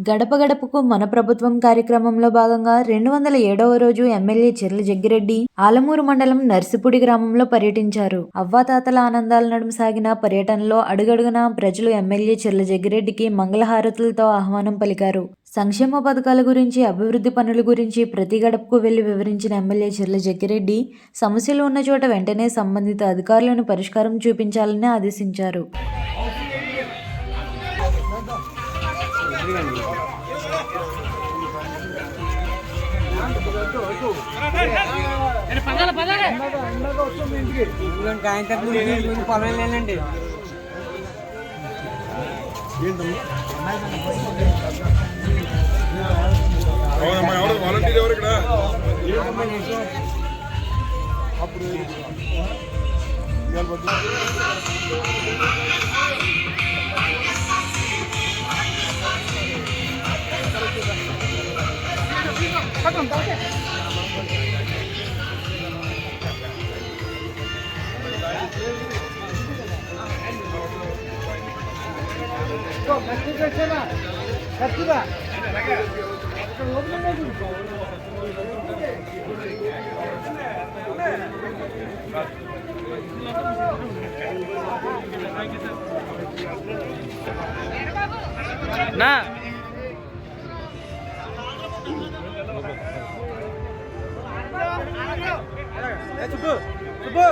గడప గడపకు మన ప్రభుత్వం కార్యక్రమంలో భాగంగా 207వ రోజు ఎమ్మెల్యే చెర్ల జగ్గిరెడ్డి ఆలమూరు మండలం నర్సిపూడి గ్రామంలో పర్యటించారు. అవ్వాతాతల ఆనందాల నడుమ సాగిన పర్యటనలో అడుగడుగునా ప్రజలు ఎమ్మెల్యే చెర్ల జగ్గిరెడ్డికి మంగళహారతులతో ఆహ్వానం పలికారు. సంక్షేమ పథకాల గురించి, అభివృద్ధి పనుల గురించి ప్రతి గడపకు వెళ్లి వివరించిన ఎమ్మెల్యే చెర్ల జగ్గిరెడ్డి సమస్యలు ఉన్న చోట వెంటనే సంబంధిత అధికారులను పరిష్కారం చూపించాలని ఆదేశించారు. వాలంటీర్ ఎవరు ఇక్కడ? అప్పుడు నా చుట్టూ చుట్టూ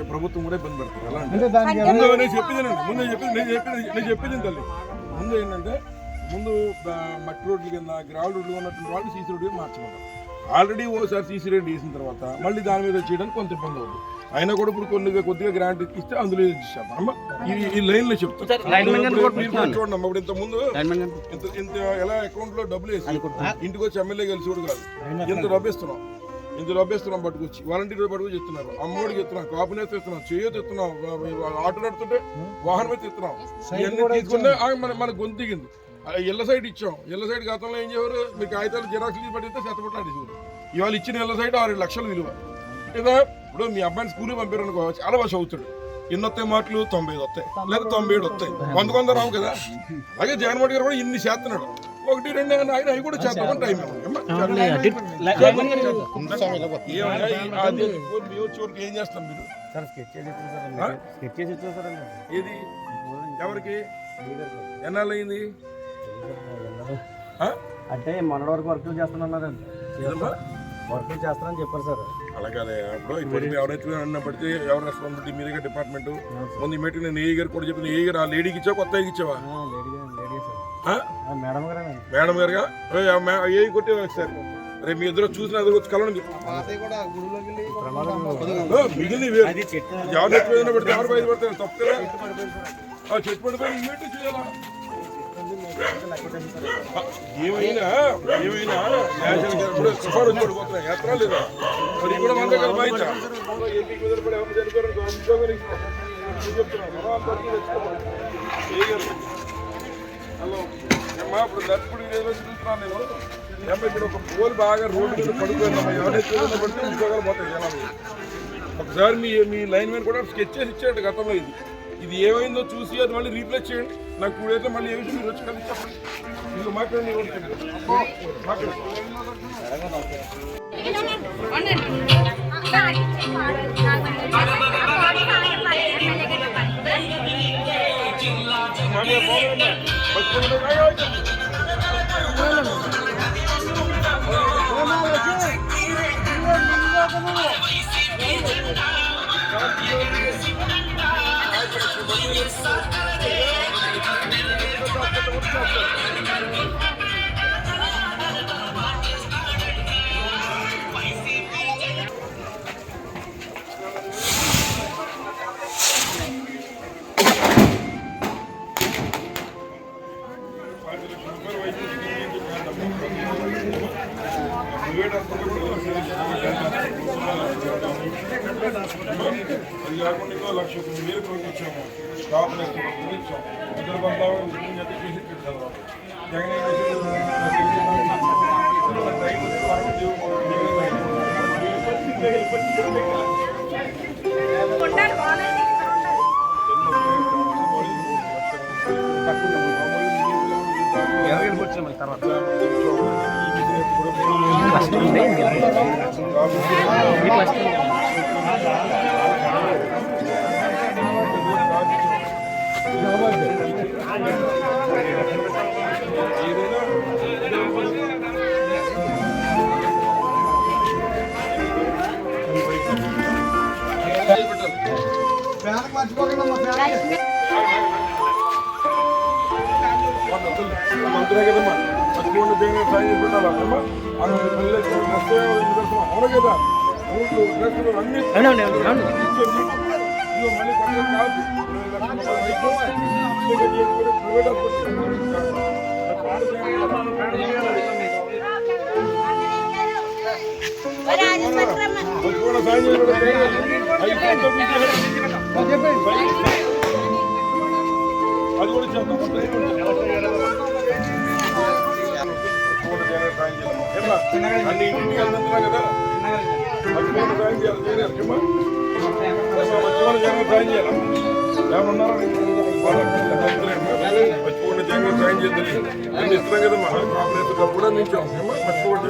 ప్రభుత్వం కూడా ఇబ్బంది పెడుతుంది. ఎలా అంటే నేను చెప్పింది తల్లి ముందు ఏంటంటే ముందు మట్టి రోడ్ల కింద గ్రావెల్ రోడ్లు ఉన్నటువంటి వాళ్ళు సీసీ రోడ్డు మార్చమంటారు. ఆల్రెడీ ఓసారి సీసీ రోడ్డు వేసిన తర్వాత మళ్ళీ దాని మీద చేయడానికి కొంత ఇబ్బంది అవుతుంది. అయినా కూడా ఇప్పుడు కొద్దిగా గ్రాంట్ ఇస్తే అందులో ఇచ్చేస్తాం. ఈ లైన్ లో చెప్తాను చూడండి. ఇప్పుడు ఇంత ముందు ఇంత ఎలా అకౌంట్ లో డబ్బులు వేసి ఇంటికి వచ్చి ఎమ్మెల్యే కలిసి కూడా కాదు ఇంత డబ్బు ఇస్తున్నాం పట్టుకొచ్చి వాలంటీర్ పట్టుకొచ్చి ఇస్తున్నారు. అమ్మోడికి ఇస్తున్నాం, కాపునేసి ఇస్తున్నాం, చేయొచ్చు ఇస్తున్నాం, ఆటో నడుతుంటే వాహనం అయితే ఇస్తున్నాం. ఇవన్నీ తీసుకుంటే మన గొంతు దిగింది. ఇళ్ల సైడ్ ఇచ్చాం. ఇళ్ల సైడ్ గతంలో ఏం చేయరు, మీరు కాగితాలు జిరాక్స్ తీసి పట్టిస్తే చెత్తపట్లు ఆడేసేవారు. ఇవాళ ఇచ్చిన ఇళ్ల సైడ్ 6 లక్షలు విలువ. లేదా ఇప్పుడు మీ అబ్బాయిని స్కూల్కి పంపారు అనుకో, చాలా బాగా చదువుతాడు. ఎన్ని వస్తాయి మార్కులు? 95 వస్తాయి, లేదా 97 వస్తాయి. 100 రావు కదా. అలాగే జగన్మోహన్ గారు కూడా ఇన్ని చేస్తున్నాడు. 1, 2 ఆయన అవి కూడా చేస్తామని టైం ఏం చేస్తాం మీరు? ఏది ఎవరికి ఎన్నాళ్ళు అయింది అంటే మొన్నటి వరకు వర్కులు చేస్తానన్నారండి. వర్కులు చేస్తానని చెప్పారు సార్. అలాగే ఇప్పుడు ఎవరైతే అన్నప్పటికీ ఎవరు రెస్పాన్సిబిలిటీ మీరే డిపార్ట్మెంట్ ముందు ఈ మీటింగ్ నేను ఏ గారు కూడా చెప్పిన ఏ గారు ఆ లేడీకి ఇచ్చావా కొత్త ఇచ్చావా? మేడం గారుగా ఏ కొట్టేవా సార్? రేపు మీ ఇద్దరు చూసిన ఎదురు వచ్చి కలవండి. మిగిలిన ఎవరు ఎత్తుపోయినా పెడితే ఎవరు బయటపడతారు? తప్పు కదా. చెట్టు పడిపోయి ఇమీడియట్ చేయాలా? ఏమైనా సుఫారు వచ్చి పడిపోతున్నాయి ఎత్తరా లేదా? మరి కూడా మన దగ్గర బాధ్యత. ఏపీ కుదరపడి ఎవరు చనిపోయారు ఉద్యోగానికి హలో అమ్మా. ఇప్పుడు దర్శకుడి చూస్తున్నాను నేను. ఇక్కడ ఒక పోల్ బాగా రోడ్డు మీద పడిపోయిందమ్మా. ఎవరైనా పడితే ఉద్యోగాలు పోతాయి జనాలు. ఒకసారి మీ లైన్ మ్యాన్ కూడా స్కెచ్ చేసి ఇచ్చాడు గతంలో. ఇది ఏమైందో చూసి అది మళ్ళీ రీప్లేస్ చేయండి. నాకు 2 అయితే మళ్ళీ ఏ విషయం మీరు వచ్చి కలిసి చెప్పండి. ఇది మాట్లాడండి. ప్రైవేట్ హాస్పిటల్ కూడా అది కాకుండా ఇంకో 1,00,000 కొనుక్కొచ్చాము. స్టాఫ్ ఇచ్చాం. ఇద్దరు బంధాలు చేసి పెట్టారు. జగన్ ఏం మంత్రే కదమ్మా మర్చిపోండి జగన్ సాయం పెట్టాలమ్మా అవును కదా అన్ని మళ్ళీ కాదు మర్చిపోండి సాయం అది కూడా చేద్దాం. అన్ని ఇంటికి వెళ్తున్నా కదా మర్చిపోండి సాయం చేయాలి. మర్చిపోండి జగన్ సాయం చేయాలి. ఏమన్నారా మర్చిపోండి జగన్ సాయం చేద్దాం. అన్ని ఇస్తున్నాం కదా మా కాపురేట్ కూడా నించాం. మర్చిపోండి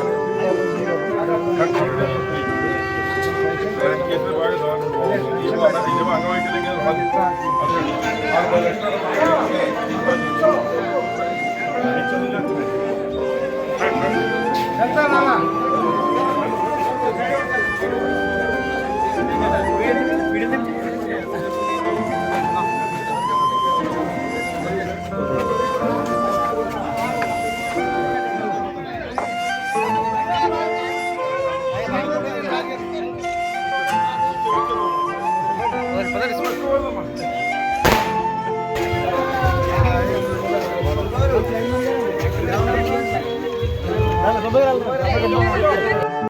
బాగా అంగవైకల్యం